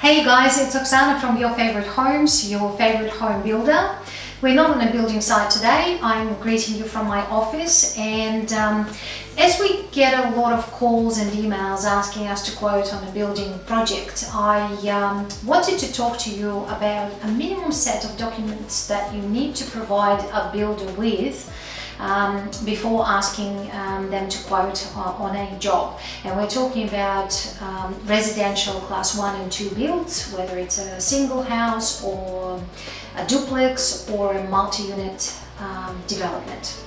Hey guys, it's Oksana from Your Favorite Homes, your favorite home builder. We're not on a building site today. I'm greeting you from my office, and as we get a lot of calls and emails asking us to quote on a building project, I wanted to talk to you about a minimum set of documents that you need to provide a builder with before asking them to quote on a job. And we're talking about residential class 1 and 2 builds, whether it's a single house or a duplex or a multi-unit development.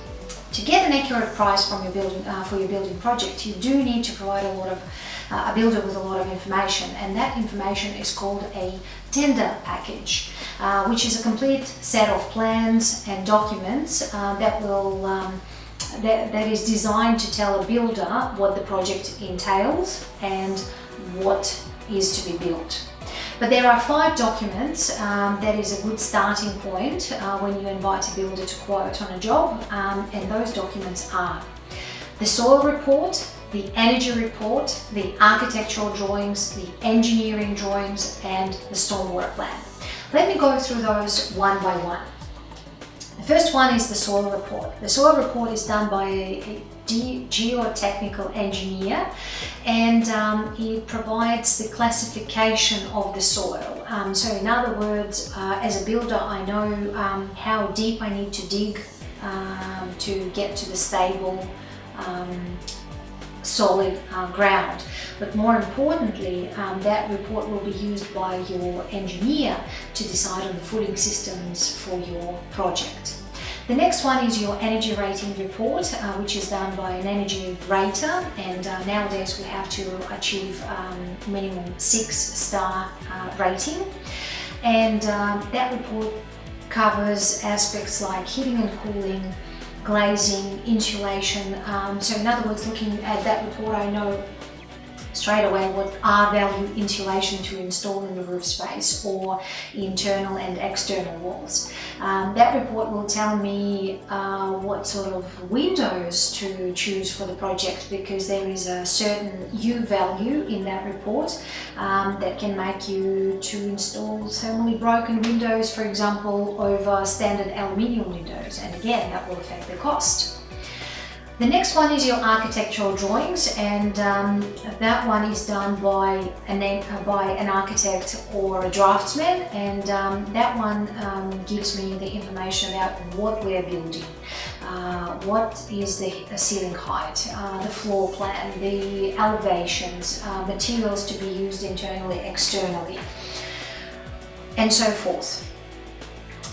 To get an accurate price from your building for your building project, you do need to provide a builder with a lot of information, and that information is called a tender package, which is a complete set of plans and documents that is designed to tell a builder what the project entails and what is to be built. But there are 5 documents that is a good starting point when you invite a builder to quote on a job, and those documents are the soil report, the energy report, the architectural drawings, the engineering drawings, and the stormwater plan. Let me go through those one by one. The first one is the soil report. The soil report is done by a geotechnical engineer, and it provides the classification of the soil. So in other words, as a builder, I know how deep I need to dig to get to the stable solid ground. But more importantly, that report will be used by your engineer to decide on the footing systems for your project. The next one is your energy rating report, which is done by an energy rater, and nowadays we have to achieve minimum 6-star rating. And that report covers aspects like heating and cooling, glazing, insulation. So in other words, looking at that report, I know straight away what R-value insulation to install in the roof space or internal and external walls. That report will tell me what sort of windows to choose for the project, because there is a certain U value in that report that can make you to install thermally broken windows, for example, over standard aluminium windows, and again that will affect the cost. The next one is your architectural drawings, and that one is done by an architect or a draftsman, and that one gives me the information about what we're building, what is the ceiling height, the floor plan, the elevations, materials to be used internally, externally, and so forth.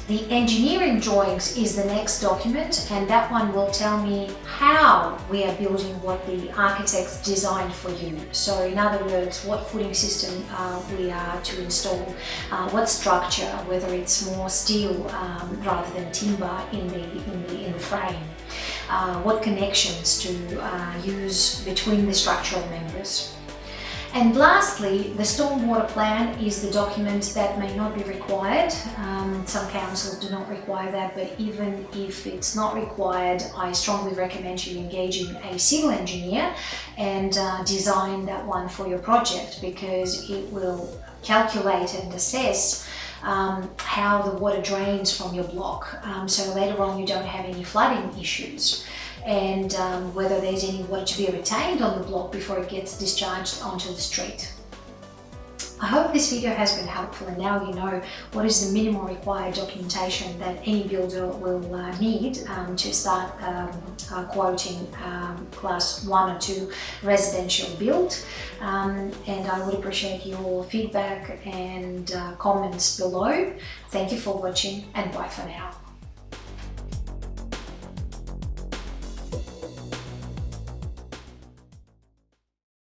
The engineering drawings is the next document, and that one will tell me how we are building what the architects designed for you. So in other words, what footing system we are to install, what structure, whether it's more steel rather than timber in the frame, what connections to use between the structural members. And lastly, the stormwater plan is the document that may not be required. Some councils do not require that, but even if it's not required, I strongly recommend you engaging a civil engineer and design that one for your project, because it will calculate and assess how the water drains from your block, so later on you don't have any flooding issues, and whether there's any water to be retained on the block before it gets discharged onto the street. I hope this video has been helpful, and now you know what is the minimum required documentation that any builder will need to start quoting class 1 or 2 residential build. And I would appreciate your feedback and comments below. Thank you for watching, and bye for now.